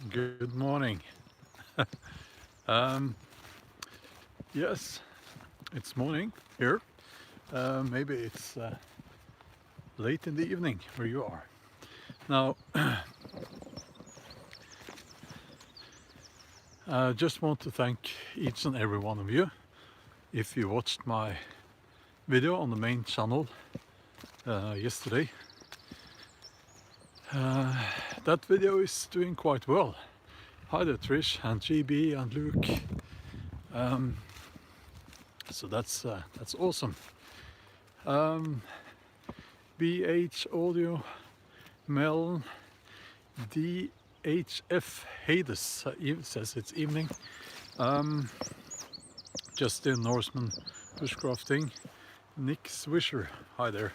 Good morning. um, yes, it's morning here. Maybe it's late in the evening where you are. Now, I just want to thank each and every one of you. If you watched my video on the main channel yesterday, that video is doing quite well. Hi there, Trish and GB and Luke. So that's awesome. BH Audio, Mel, DHF Hades says it's evening. Justin Norseman Bushcrafting, Nick Swisher, hi there.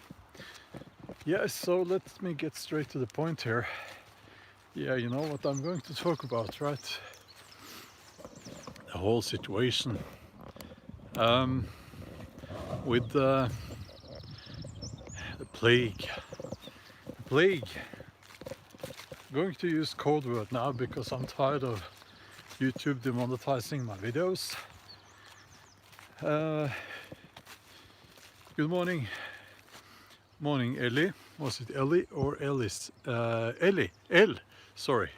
Yeah, so let me get straight to the point here. Yeah, you know what I'm going to talk about, right? The whole situation with the plague. I'm going to use code word now because I'm tired of YouTube demonetizing my videos. Good morning. Morning, Ellie. Was it Ellie or Ellis? Ellie. Sorry.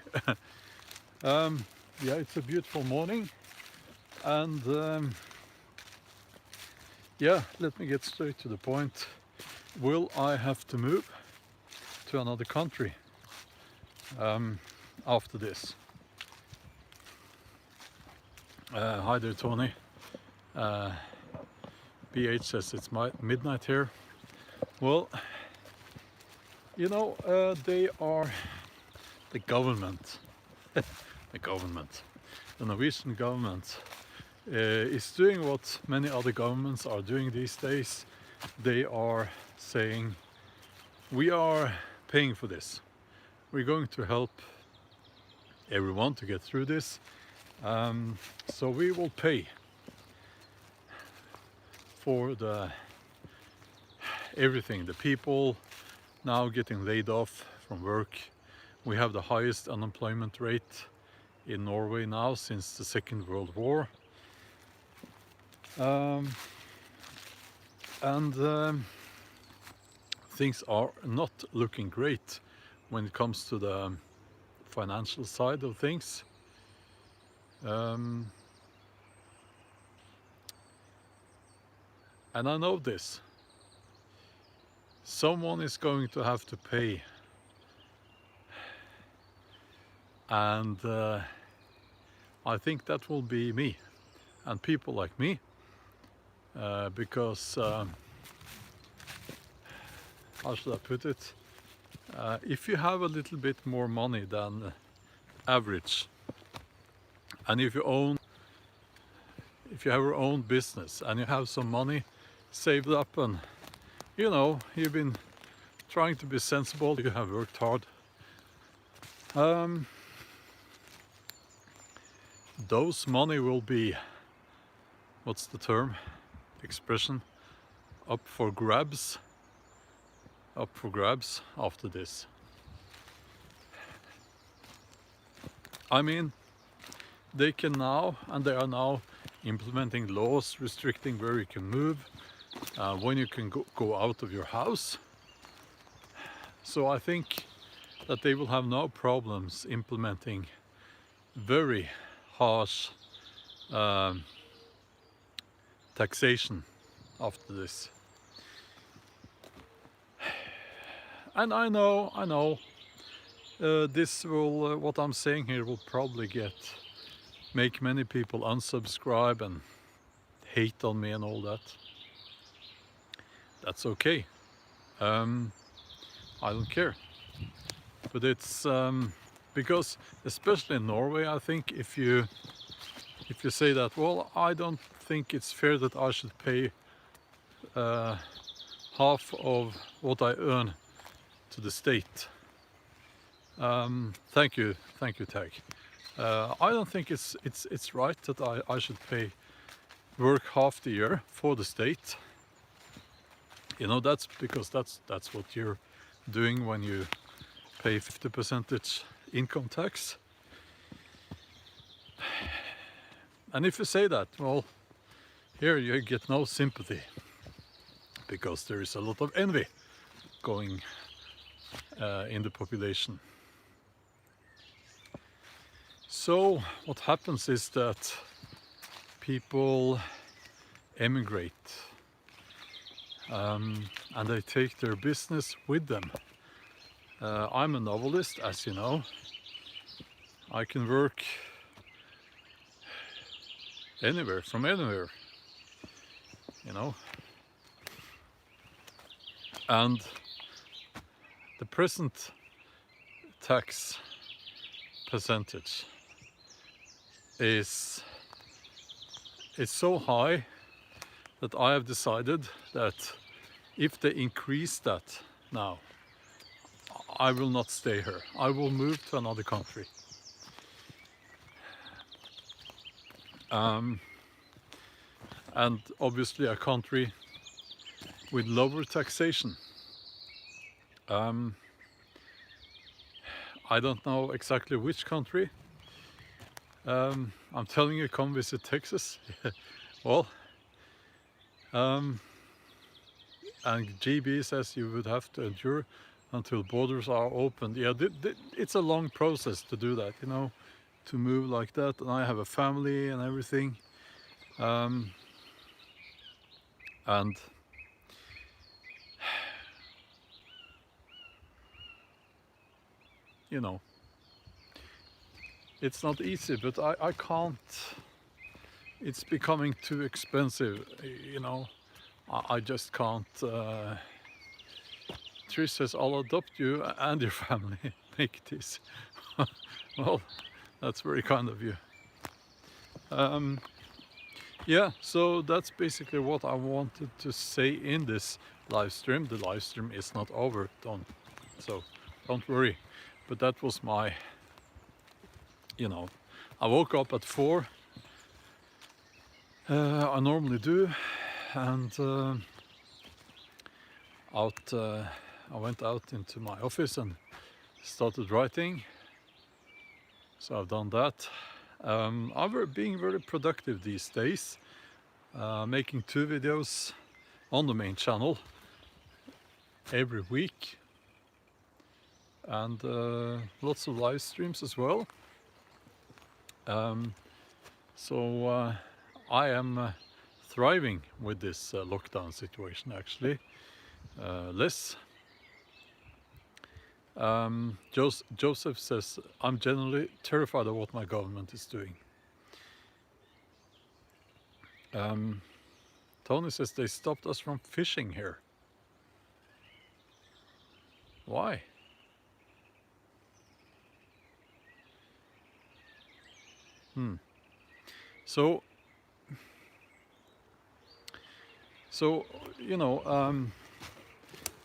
Yeah, it's a beautiful morning. And yeah, let me get straight to the point. Will I have to move to another country after this? Hi there, Tony. BH says it's midnight here. Well, you know, they are the government. The Norwegian government is doing what many other governments are doing these days. They are saying, we are paying for this. We're going to help everyone to get through this. So we will pay for everything. The people now getting laid off from work. We have the highest unemployment rate in Norway now since the Second World War. Things are not looking great when it comes to the financial side of things. And I know this. Someone is going to have to pay. And I think that will be me and people like me. Because, how should I put it? If you have a little bit more money than average, and if you have your own business and you have some money saved up, and you know you've been trying to be sensible, you have worked hard, those money will be, what's the term, expression, up for grabs after this. I mean, they can now, and they are now implementing laws restricting where you can move, when you can go out of your house. So I think that they will have no problems implementing very harsh taxation after this. And I know this will, what I'm saying here will probably make many people unsubscribe and hate on me and all that. That's okay. I don't care. But it's because especially in Norway, I think if you say that, well, I don't think it's fair that I should pay half of what I earn to the state. Thank you, Tag. I don't think it's right that I should work half the year for the state. You know, that's because that's what you're doing when you pay 50% income tax. And if you say that, well, here you get no sympathy, because there is a lot of envy going in the population. So what happens is that people emigrate, and they take their business with them. I'm a novelist, as you know. I can work anywhere, from anywhere, you know. And the present tax percentage is so high that I have decided that if they increase that now, I will not stay here. I will move to another country. And obviously a country with lower taxation. I don't know exactly which country. I'm telling you, come visit Texas. Well, and GB says you would have to endure until borders are opened. Yeah, it's a long process to do that, you know, to move like that. And I have a family and everything. And you know, it's not easy, but I can't. It's becoming too expensive, you know. I just can't. Trish says, I'll adopt you and your family. Make this. Well, that's very kind of you. Yeah, so that's basically what I wanted to say in this live stream. The live stream is not over, so don't worry. But that was my, you know, I woke up at 4. I normally do, and I went out into my office and started writing. So I've done that. I'm being very productive these days, making 2 videos on the main channel every week, and lots of live streams as well. So I am thriving with this lockdown situation, actually. Less. Joseph says, I'm generally terrified of what my government is doing. Tony says they stopped us from fishing here. Why? So you know,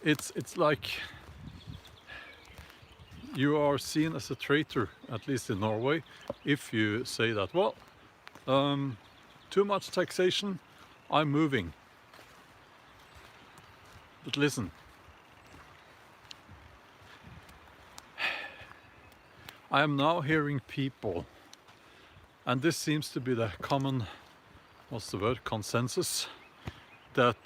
it's like you are seen as a traitor, at least in Norway, if you say that, well, too much taxation, I'm moving. But listen, I am now hearing people, and this seems to be the common, what's the word, consensus, that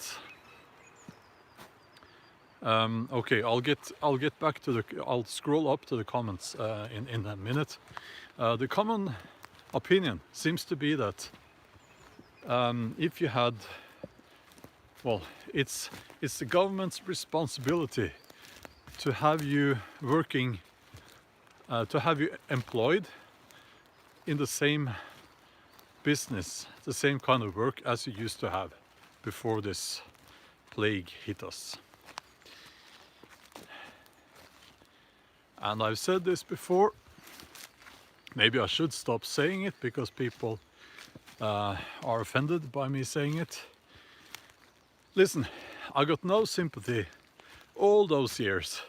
okay, I'll get back to I'll scroll up to the comments in a minute. The common opinion seems to be that if you had, well, it's the government's responsibility to have you working, to have you employed in the same business, the same kind of work as you used to have before this plague hit us. And I've said this before, maybe I should stop saying it because people are offended by me saying it. Listen, I got no sympathy all those years,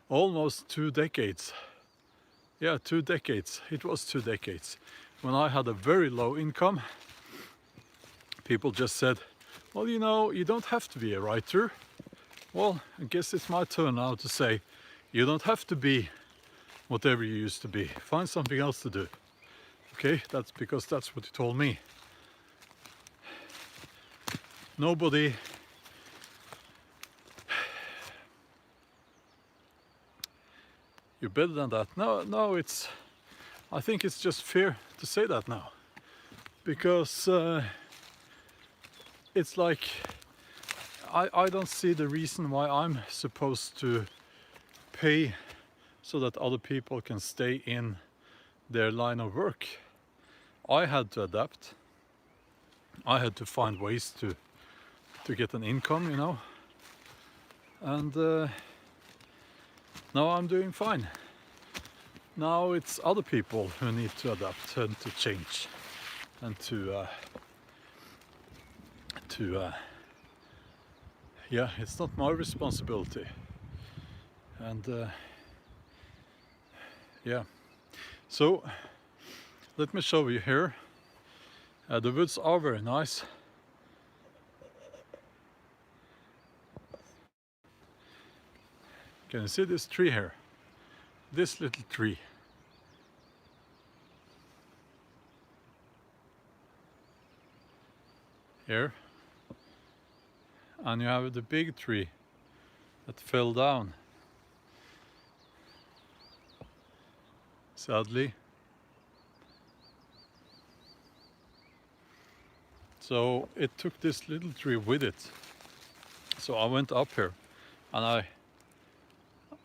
almost 2 decades. Yeah, 2 decades, it was 2 decades. When I had a very low income, people just said, well, you know, you don't have to be a writer. Well, I guess it's my turn now to say, you don't have to be whatever you used to be. Find something else to do. Okay, that's because that's what you told me. Nobody you're better than that. No, it's, I think it's just fair to say that now, because it's like I don't see the reason why I'm supposed to pay so that other people can stay in their line of work. I had to adapt. I had to find ways to get an income, you know, and now I'm doing fine. Now it's other people who need to adapt and to change and to yeah, it's not my responsibility. And yeah, so let me show you here. The woods are very nice. Can you see this tree here? This little tree. Here. And you have the big tree that fell down. Sadly. So it took this little tree with it. So I went up here and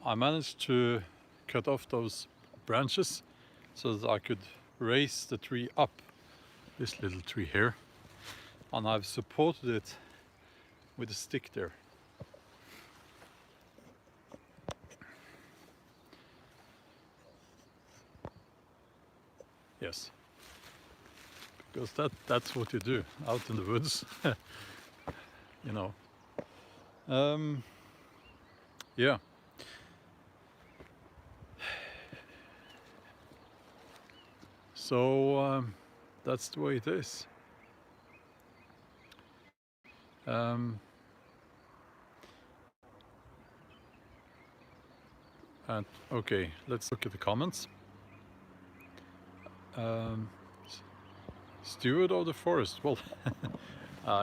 I managed to cut off those branches so that I could raise the tree up, this little tree here, and I've supported it with a stick there. Yes, because that's what you do out in the woods. You know. Yeah. So that's the way it is. And okay, let's look at the comments. Steward of the forest. Well,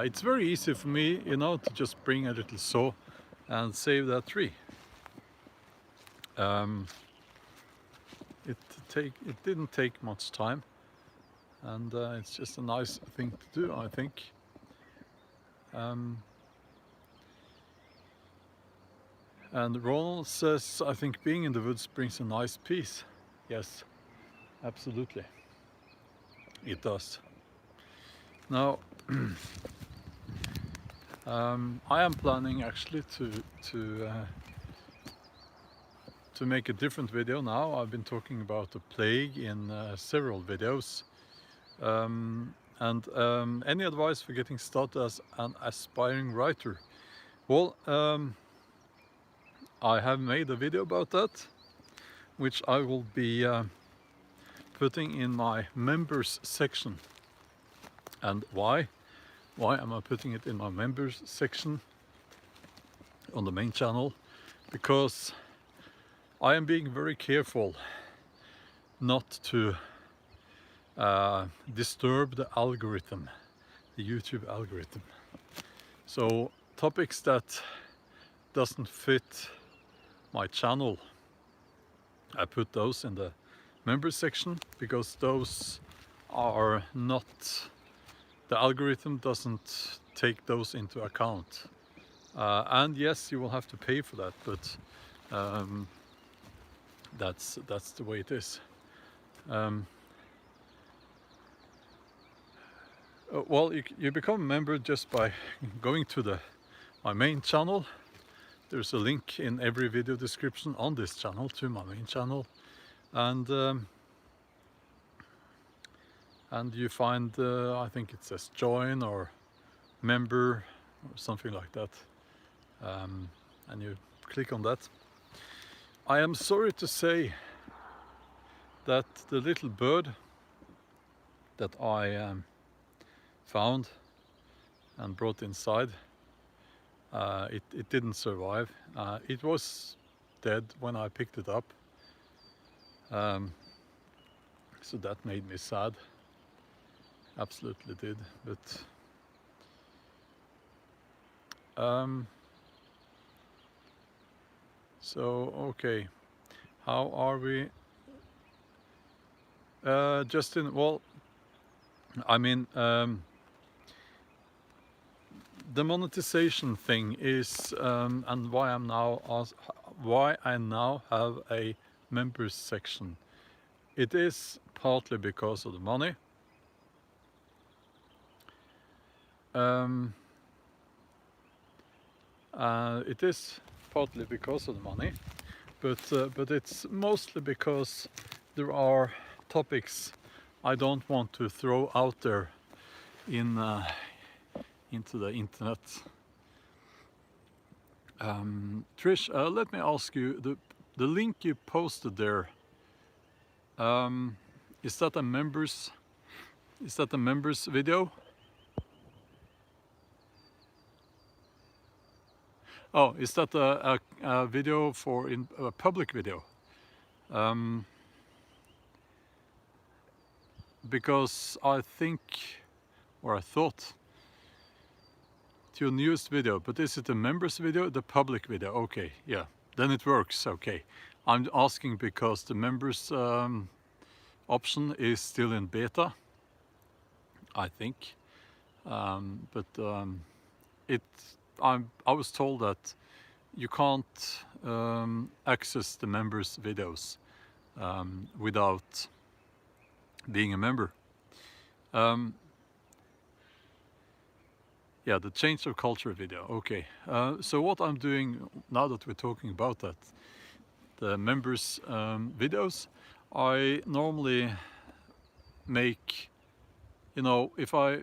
it's very easy for me, you know, to just bring a little saw and save that tree. It didn't take much time, and it's just a nice thing to do, I think. And Ronald says, I think being in the woods brings a nice peace. Yes, absolutely. It does. Now, I am planning actually to make a different video now. I've been talking about the plague in several videos. Any advice for getting started as an aspiring writer? Well, I have made a video about that, which I will be putting in my members section. And why? Why am I putting it in my members section on the main channel? Because I am being very careful not to disturb the algorithm, the YouTube algorithm. So topics that doesn't fit my channel, I put those in the members section, because those are not, the algorithm doesn't take those into account. And yes, you will have to pay for that, but that's the way it is. Well, you become a member just by going to my main channel. There's a link in every video description on this channel to my main channel, and you find I think it says join or member or something like that, and you click on that. I am sorry to say that the little bird that I found and brought inside, it didn't survive. It was dead when I picked it up. so that made me sad. Absolutely did. But so okay, how are we? Justin, well, I mean, the monetization thing is, and why I now have a members section. It is partly because of the money. It is partly because of the money, but it's mostly because there are topics I don't want to throw out there into the internet. Trish, let me ask you, the link you posted there, is that a members video? Oh, is that a video for a public video? Because I think, or I thought, it's your newest video, but is it a members video, the public video? Okay, yeah, then it works, okay. I'm asking because the members option is still in beta, I think. I was told that you can't access the members' videos without being a member. Yeah, the change of culture video. Okay, so what I'm doing now that we're talking about that, the members videos, I normally make, you know, if I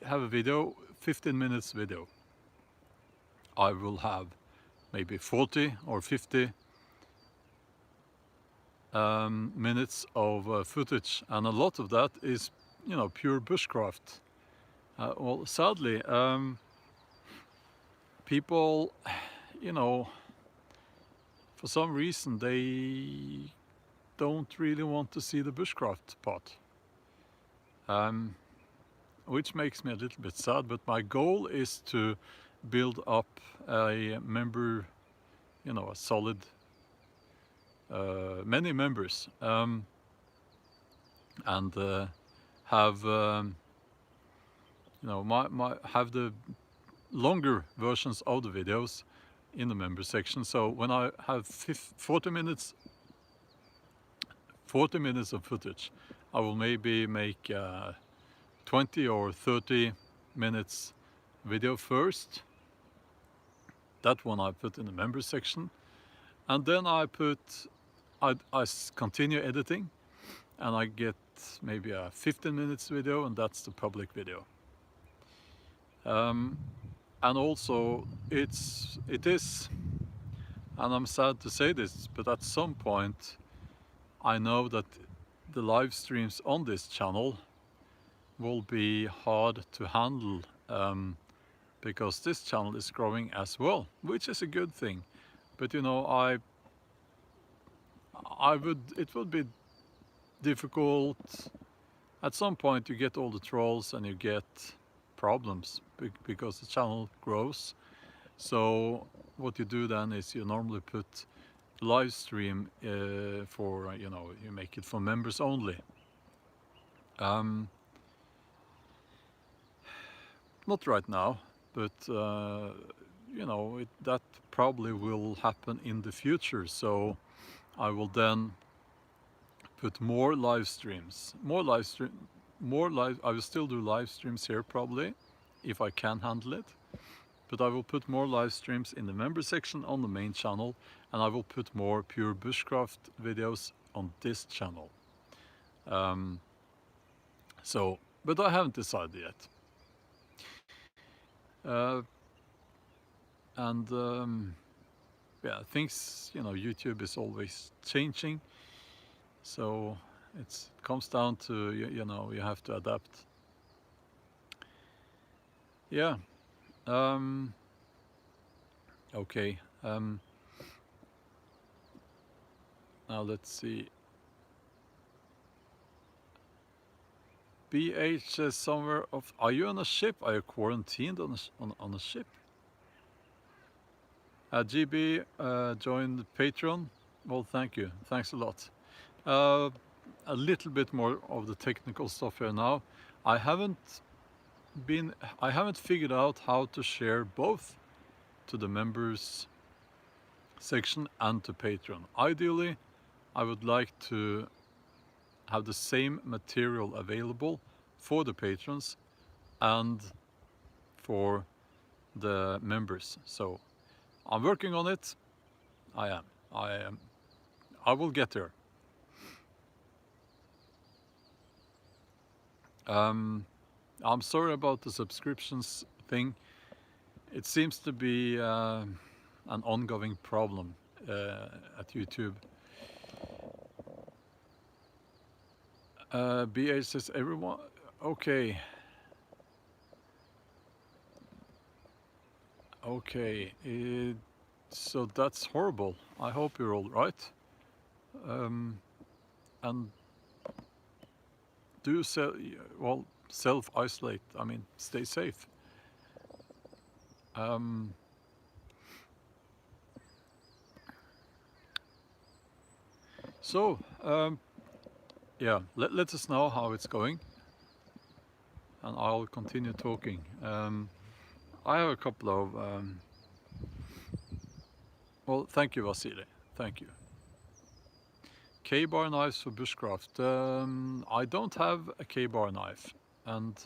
have a video, 15 minutes video, I will have maybe 40 or 50 minutes of footage, and a lot of that is, you know, pure bushcraft. Well, sadly, people, you know, for some reason they don't really want to see the bushcraft part, which makes me a little bit sad. But my goal is to build up a member, you know, a solid, many members, and have, you know, have the longer versions of the videos in the member section. So when I have 40 minutes of footage, I will maybe make 20 or 30 minutes video first. That one I put in the member section, and then I continue editing, and I get maybe a 15 minutes video, and that's the public video. And also it is, and I'm sad to say this, but at some point I know that the live streams on this channel will be hard to handle, because this channel is growing as well, which is a good thing. But you know, it would be difficult. At some point you get all the trolls and you get problems because the channel grows. So what you do then is you normally put live stream for, you know, you make it for members only. Not right now, but you know, that probably will happen in the future. So I will then put more live streams, I will still do live streams here probably, if I can handle it. But I will put more live streams in the member section on the main channel, and I will put more pure bushcraft videos on this channel. So, but I haven't decided yet. Yeah, things, you know, YouTube is always changing. So it comes down to, you know, you have to adapt. Yeah. Okay. Now let's see. BH says somewhere of, are you on a ship? Are you quarantined on a ship? GB joined Patreon. Well, thank you. Thanks a lot. A little bit more of the technical stuff here now. I haven't figured out how to share both to the members section and to Patreon. Ideally, I would like to have the same material available for the patrons and for the members. So I'm working on it. I will get there. I'm sorry about the subscriptions thing. It seems to be an ongoing problem at YouTube. BH says everyone, okay. Okay, so that's horrible. I hope you're all right. And do self-isolate. I mean, stay safe. Yeah, let us know how it's going, and I'll continue talking. I have a couple of well, thank you, Vasily. Thank you. K-bar knives for bushcraft. I don't have a K-bar knife, and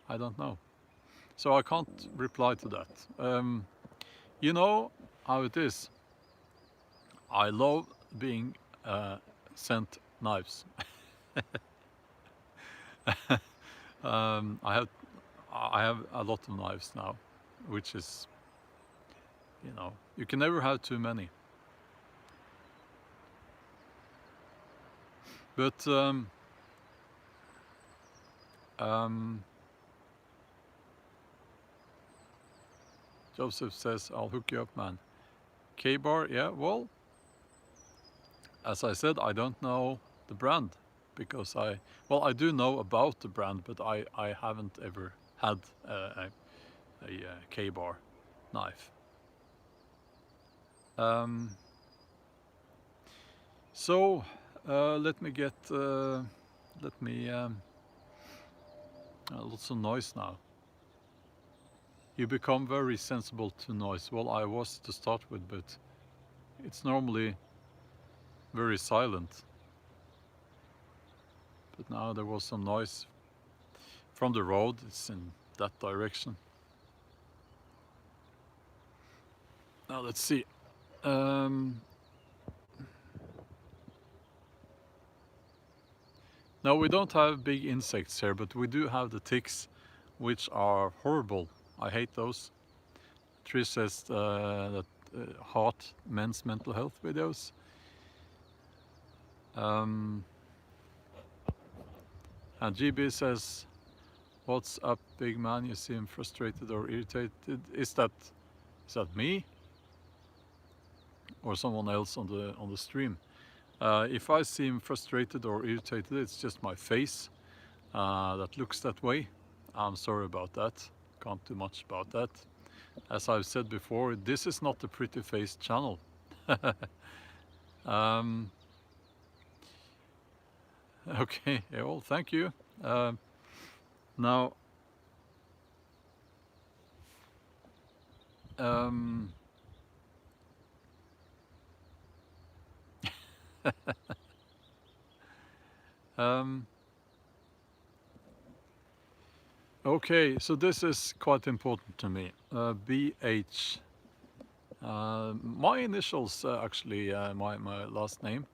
I don't know, so I can't reply to that. You know how it is. I love being sent knives. I have a lot of knives now, which is, you know, you can never have too many. But Joseph says, I'll hook you up, man. K-bar, yeah, well, as I said, I don't know the brand, because I do know about the brand, but I haven't ever had a K-bar knife. So let me get lots of noise now. You become very sensible to noise. Well, I was to start with, but it's normally very silent. But now there was some noise from the road. It's in that direction. Now let's see. No, we don't have big insects here, but we do have the ticks, which are horrible. I hate those. Trish says that heart men's mental health videos. And GB says, what's up, big man? You seem frustrated or irritated. Is that me or someone else on the stream? If I seem frustrated or irritated, it's just my face that looks that way. I'm sorry about that. Can't do much about that. As I've said before, this is not a pretty face channel. Okay, yeah, well, thank you. Now, okay, so this is quite important to me. BH. My initials, actually, my last name.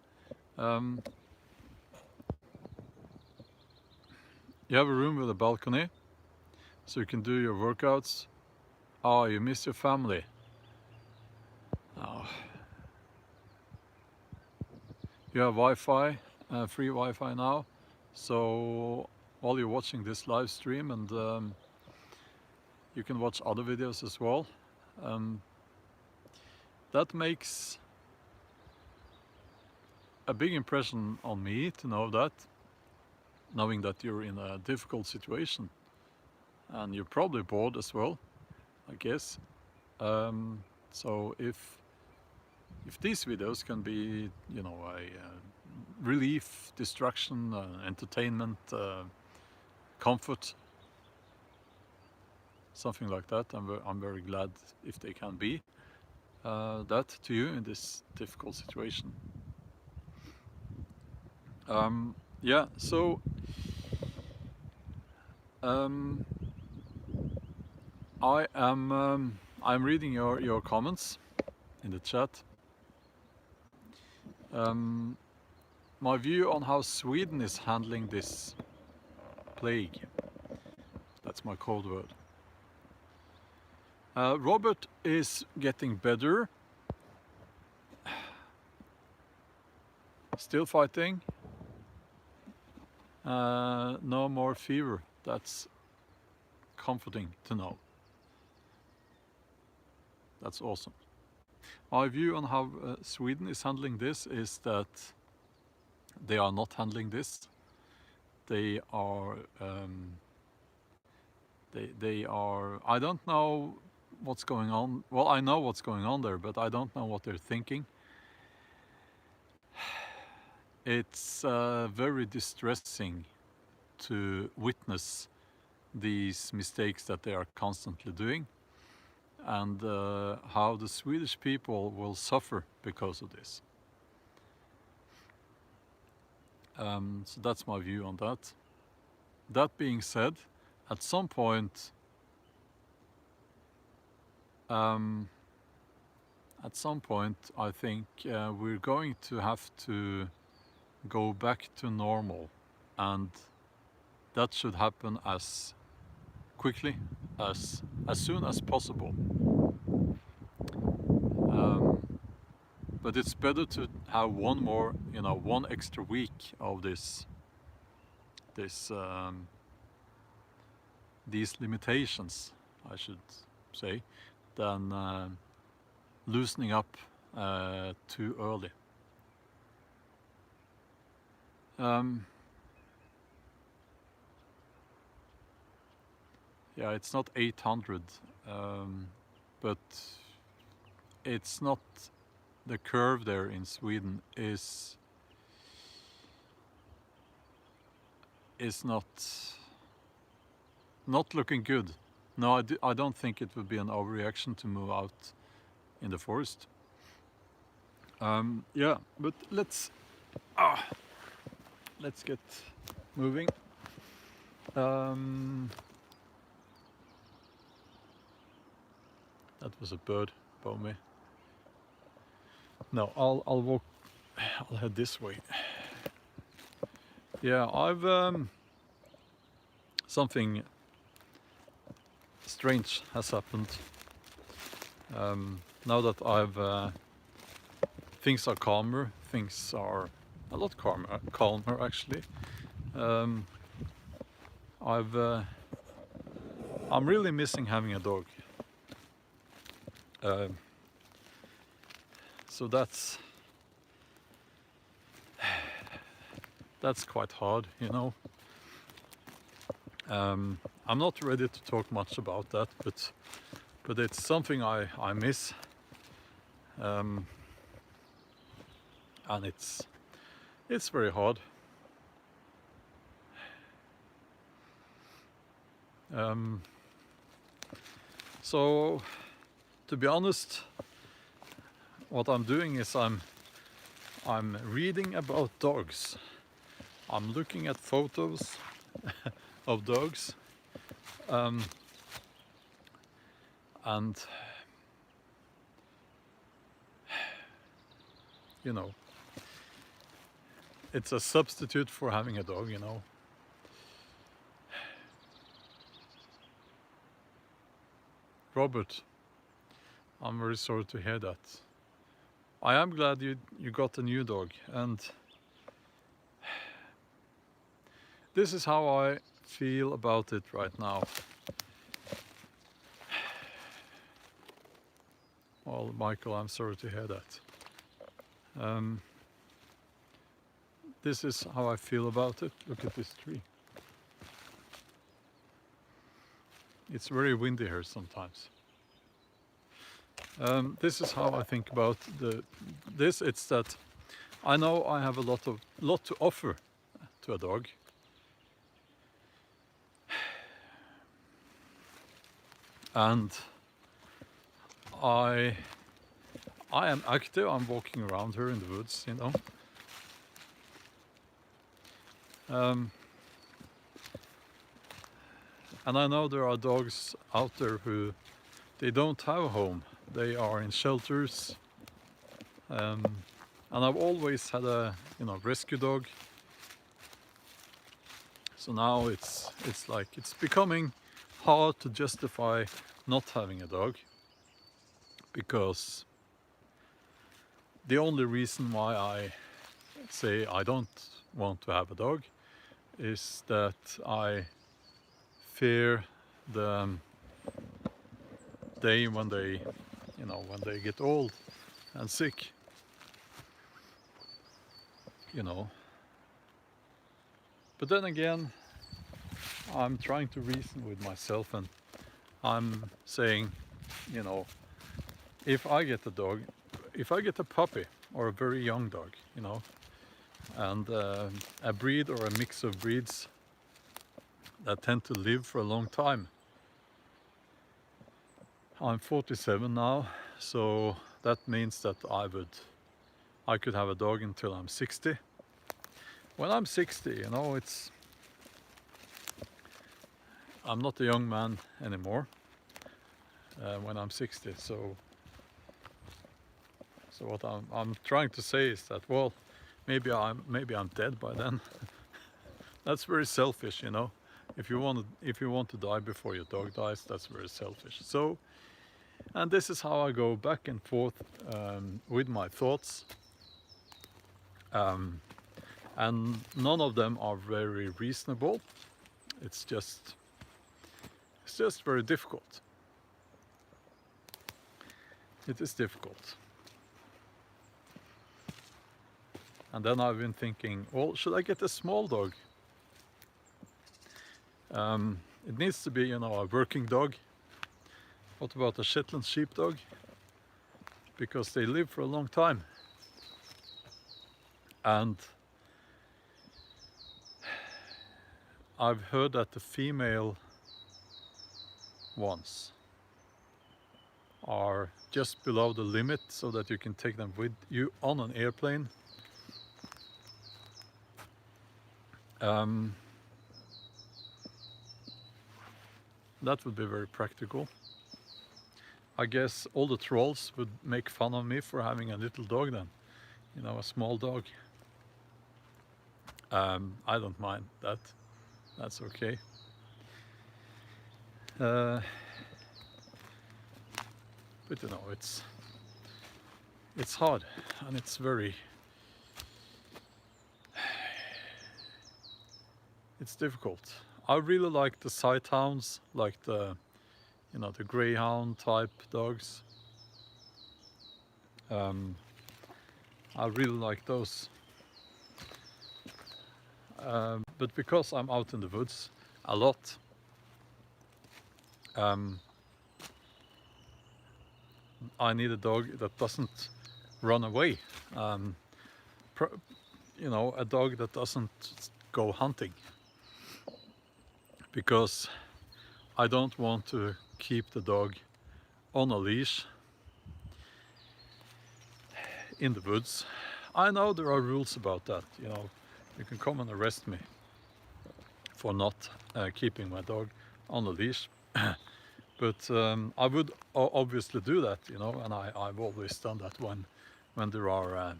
You have a room with a balcony, so you can do your workouts. Oh, you miss your family. Oh. You have Wi-Fi, free Wi-Fi now, so while you're watching this live stream, and you can watch other videos as well. That makes a big impression on me to know that, knowing that you're in a difficult situation, and you're probably bored as well, I guess. So if these videos can be, you know, a relief, distraction, entertainment, comfort, something like that, I'm very glad if they can be that to you in this difficult situation. Yeah, so I'm reading your comments in the chat. My view on how Sweden is handling this plague. That's my code word. Robert is getting better. Still fighting. No more fever. That's comforting to know. That's awesome. My view on how Sweden is handling this is that they are not handling this. They are, I don't know what's going on. Well, I know what's going on there, but I don't know what they're thinking. It's very distressing to witness these mistakes that they are constantly doing, and how the Swedish people will suffer because of this. So that's my view on that. That being said, at some point, I think we're going to have to go back to normal, and that should happen as quickly, as soon as possible. But it's better to have one more, you know, one extra week of these limitations, I should say, than loosening up too early. Yeah, it's not 800, but it's not, the curve there in Sweden is not looking good. No, I don't think it would be an overreaction to move out in the forest. Yeah, but let's get moving. That was a bird above me. No, I'll head this way. Yeah, I've something strange has happened. Now that I've things are calmer, things are a lot calmer actually. I'm really missing having a dog. So that's quite hard, you know. I'm not ready to talk much about that, but it's something I miss, and it's very hard. So, to be honest, what I'm doing is I'm reading about dogs. I'm looking at photos of dogs, and you know, it's a substitute for having a dog, you know. Robert, I'm very sorry to hear that. I am glad you got a new dog, and this is how I feel about it right now. Well, Michael, I'm sorry to hear that. this is how I feel about it. Look at this tree. It's very windy here sometimes. This is how I think about this. It's that I know I have a lot to offer to a dog. And I am active. I'm walking around here in the woods, you know. And I know there are dogs out there who they don't have a home. They are in shelters. And I've always had a rescue dog. So now it's like it's becoming hard to justify not having a dog, because the only reason why I say I don't want to have a dog is that I fear the day when they get old and sick, But then again, I'm trying to reason with myself, and I'm saying, if I get a dog, if I get a puppy or a very young dog, and a breed or a mix of breeds that tend to live for a long time. I'm 47 now, so that means that I could have a dog until I'm 60. When I'm 60, I'm not a young man anymore when I'm 60. So what I'm trying to say is that, well, maybe I'm dead by then. That's very selfish, If you want to die before your dog dies, that's very selfish. So, and this is how I go back and forth with my thoughts. And none of them are very reasonable. It's just very difficult. It is difficult. And then I've been thinking, well, should I get a small dog? It needs to be, a working dog. What about a Shetland sheepdog? Because they live for a long time. And I've heard that the female ones are just below the limit, so that you can take them with you on an airplane. That would be very practical. I guess all the trolls would make fun of me for having a little dog then, a small dog. I don't mind that. That's okay. But it's hard, and it's difficult. I really like the sighthounds, like the greyhound type dogs. I really like those. But because I'm out in the woods a lot, I need a dog that doesn't run away. A dog that doesn't go hunting. Because I don't want to keep the dog on a leash in the woods. I know there are rules about that, You can come and arrest me for not keeping my dog on a leash. But I would obviously do that, and I've always done that when there are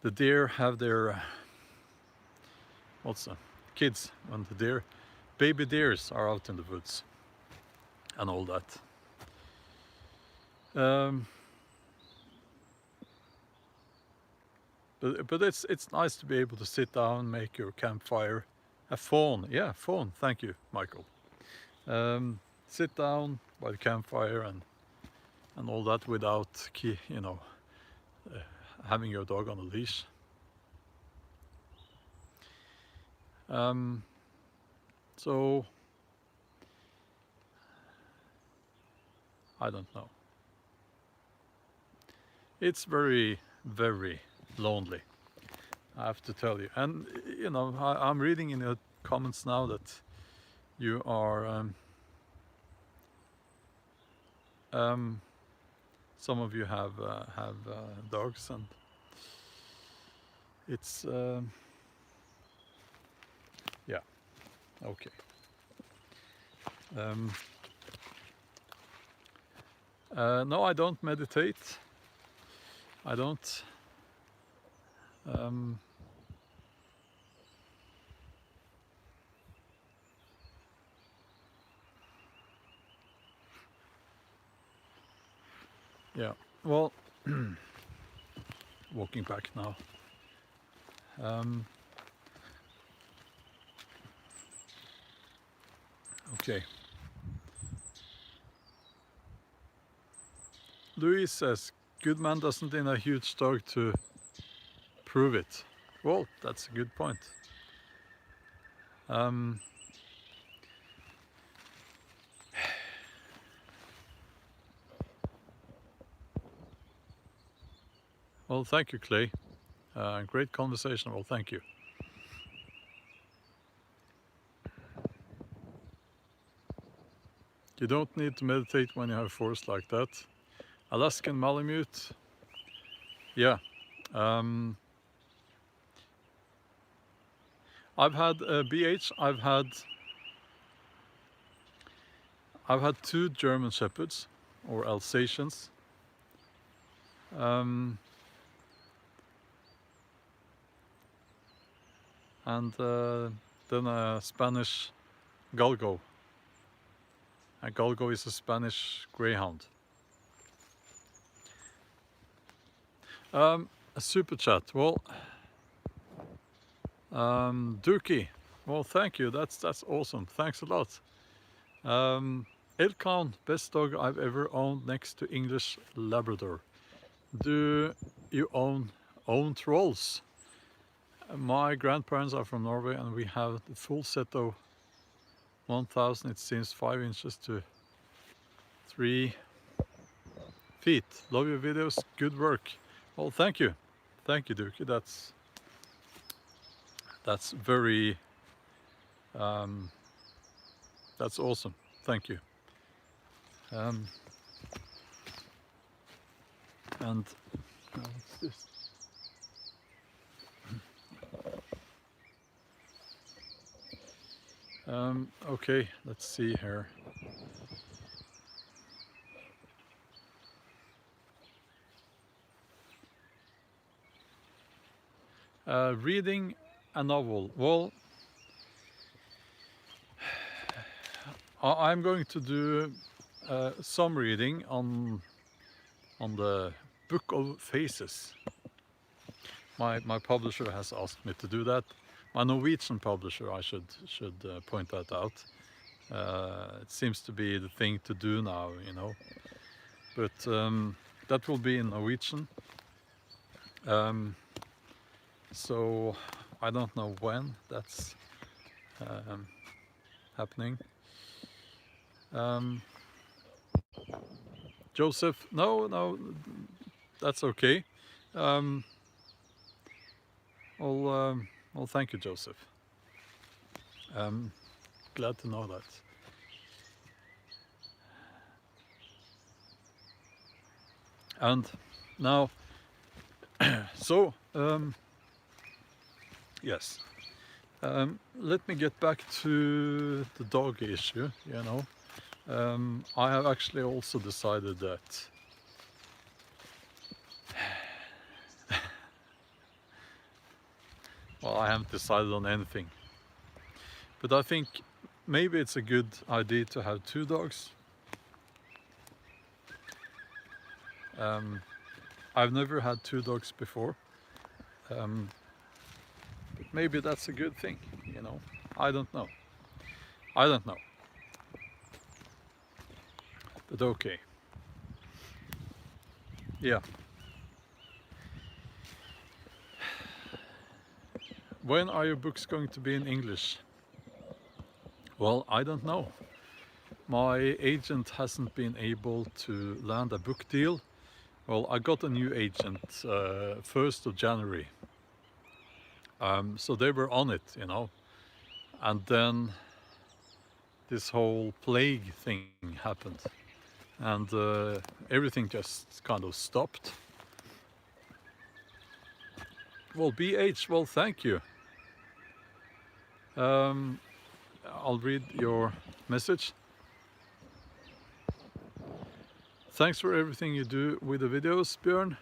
the deer have their kids, when the baby deers are out in the woods and all that. But it's nice to be able to sit down, make your campfire. A fawn, yeah, fawn. Thank you, Michael. Sit down by the campfire and all that without having your dog on a leash. So I don't know. It's very, very lonely, I have to tell you. And you know, I'm reading in the comments now that you are some of you have dogs, and it's yeah, okay. No, I don't meditate. I don't. Yeah, well, walking back now. Okay. Louis says, good man doesn't need a huge dog to prove it. Well, that's a good point. Well, thank you, Clay. Great conversation. Well, thank you. You don't need to meditate when you have forest like that. Alaskan Malamute. Yeah. I've had BH. I've had 2 German Shepherds, or Alsatians. And then a Spanish Galgo. A Galgo is a Spanish greyhound. A super chat. Well, Dookie. Well, thank you. That's awesome. Thanks a lot. Elkan, best dog I've ever owned next to English Labrador. Do you own trolls? My grandparents are from Norway, and we have the full set of 1000, it seems 5 inches to 3 feet. Love your videos, good work. Well, thank you, Dookie. That's very that's awesome. Thank you. And what's this? Okay, let's see here. Reading a novel. Well, I'm going to do some reading on the Book of Faces. My publisher has asked me to do that. My Norwegian publisher, I should point that out. It seems to be the thing to do now, you know. But that will be in Norwegian. So I don't know when that's happening. Joseph, no, that's okay. Well, thank you, Joseph. Glad to know that. And now, so yes, let me get back to the dog issue. You know, I have actually also decided that well, I haven't decided on anything, but I think maybe it's a good idea to have 2 dogs. I've never had 2 dogs before, but maybe that's a good thing, you know. I don't know, but okay. Yeah. when are your books going to be in English? Well, I don't know. My agent hasn't been able to land a book deal. Well, I got a new agent 1st of January. So they were on it, you know. And then this whole plague thing happened. And everything just kind of stopped. Well, BH, well, thank you. I'll read your message. Thanks for everything you do with the videos, Björn.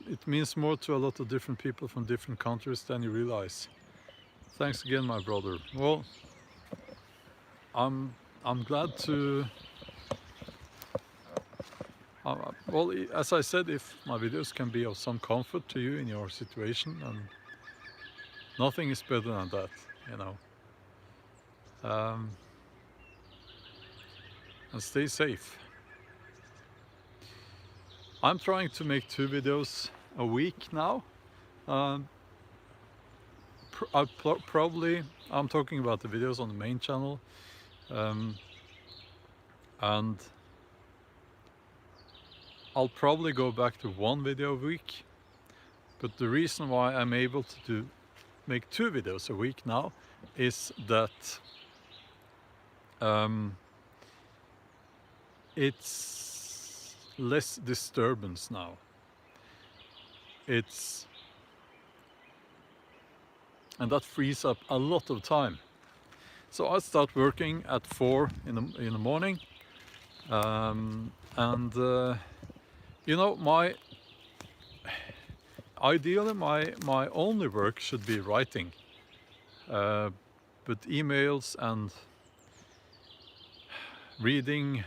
It means more to a lot of different people from different countries than you realize. Thanks again, my brother. Well, I'm glad to... well, as I said, if my videos can be of some comfort to you in your situation, and nothing is better than that, you know. And stay safe. I'm trying to make 2 videos a week now. I'm talking about the videos on the main channel, and I'll probably go back to 1 video a week. But the reason why I'm able to make 2 videos a week now is that it's less disturbance now. And that frees up a lot of time. So I start working at 4 in the morning, you know, ideally my only work should be writing, but emails and reading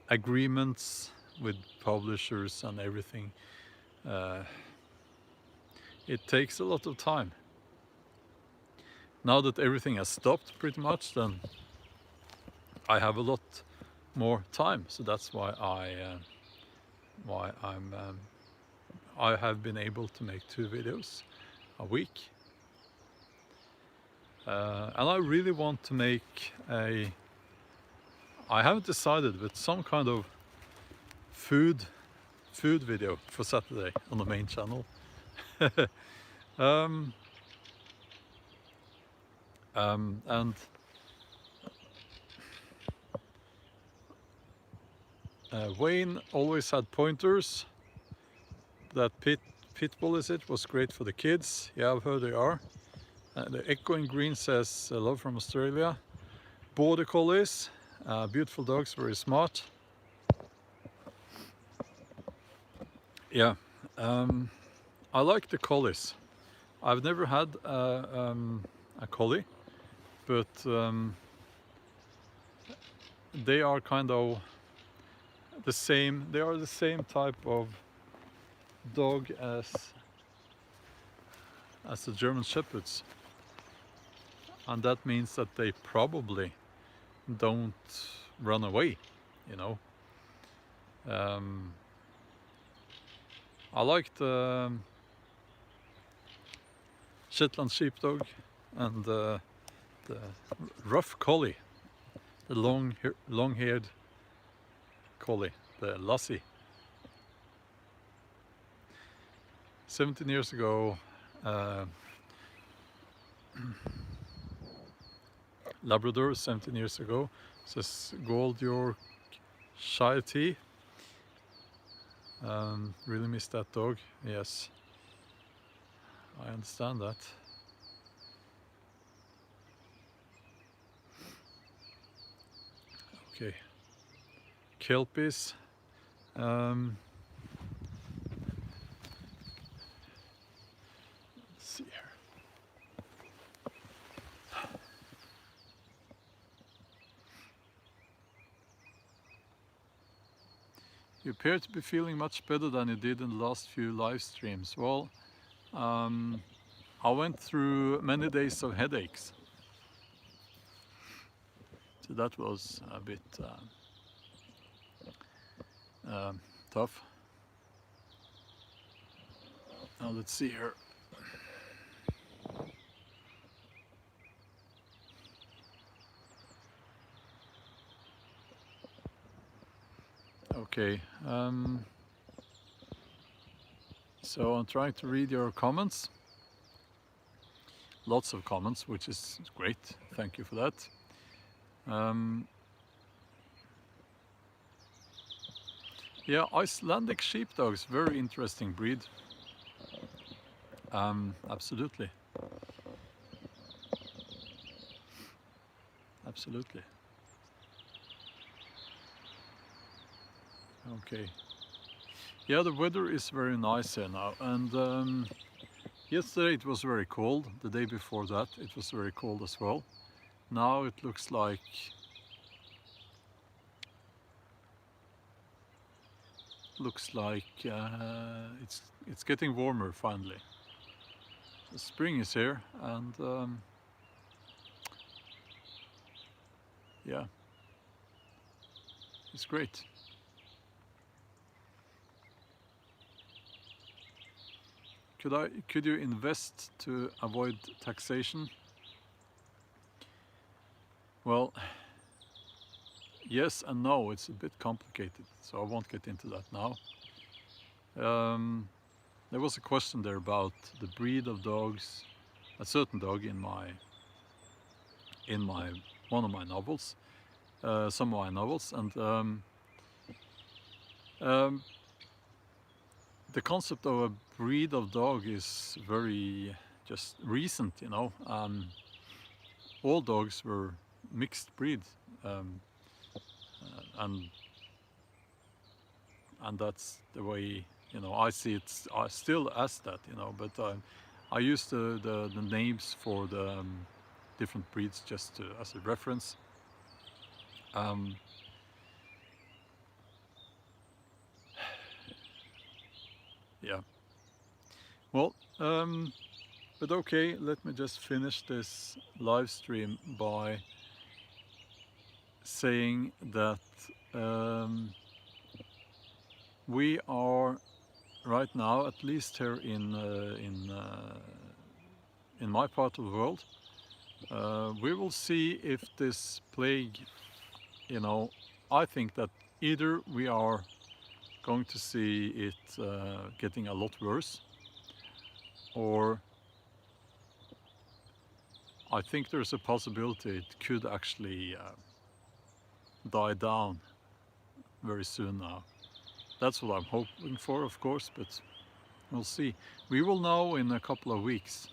agreements with publishers and everything, it takes a lot of time. Now that everything has stopped pretty much, then I have a lot more time. So that's why I have been able to make 2 videos a week. And I really want to make I haven't decided, but some kind of food video for Saturday on the main channel. And Wayne always had pointers. That Pitbull is it was great for the kids. Yeah, I've heard they are. The Echoing Green says love from Australia. Border Collies, beautiful dogs, very smart. Yeah, I like the collies. I've never had a collie, but they are kind of the same. They are the same type of dog as the German Shepherds, and that means that they probably don't run away, you know. I like the Shetland Sheepdog and the rough collie, the long-haired collie, the Lassie. 17 years ago, Labrador, 17 years ago, says Gold Yorkshire Tea. Really miss that dog. Yes, I understand that. Okay, Kelpies. Let's see here. You appear to be feeling much better than you did in the last few live streams. Well, I went through many days of headaches, so that was a bit tough. Now let's see here. Okay, so I'm trying to read your comments. Lots of comments, which is great. Thank you for that. Yeah, Icelandic sheepdogs, very interesting breed. Absolutely. Absolutely. Okay. Yeah, the weather is very nice here now, and yesterday it was very cold. The day before that it was very cold as well. Now it looks like it's getting warmer finally. The spring is here, and yeah, it's great. Could you invest to avoid taxation? Well, yes and no. It's a bit complicated, so I won't get into that now. There was a question there about the breed of dogs, a certain dog in one of my novels, some of my novels, and the concept of a breed of dog is very just recent, you know. All dogs were mixed breed, and that's the way, you know, I see it still as that, you know. But I use the names for the different breeds just as a reference. Yeah. Well, but okay, let me just finish this live stream by saying that we are right now, at least here in my part of the world, we will see if this plague, you know, I think that either we are going to see it getting a lot worse, or I think there's a possibility it could actually die down very soon now. That's what I'm hoping for, of course, but we'll see. We will know in a couple of weeks.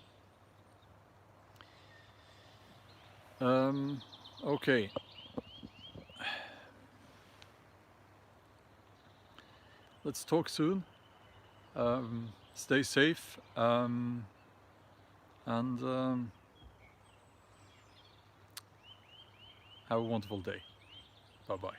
Okay. Let's talk soon. Stay safe, and have a wonderful day. Bye-bye.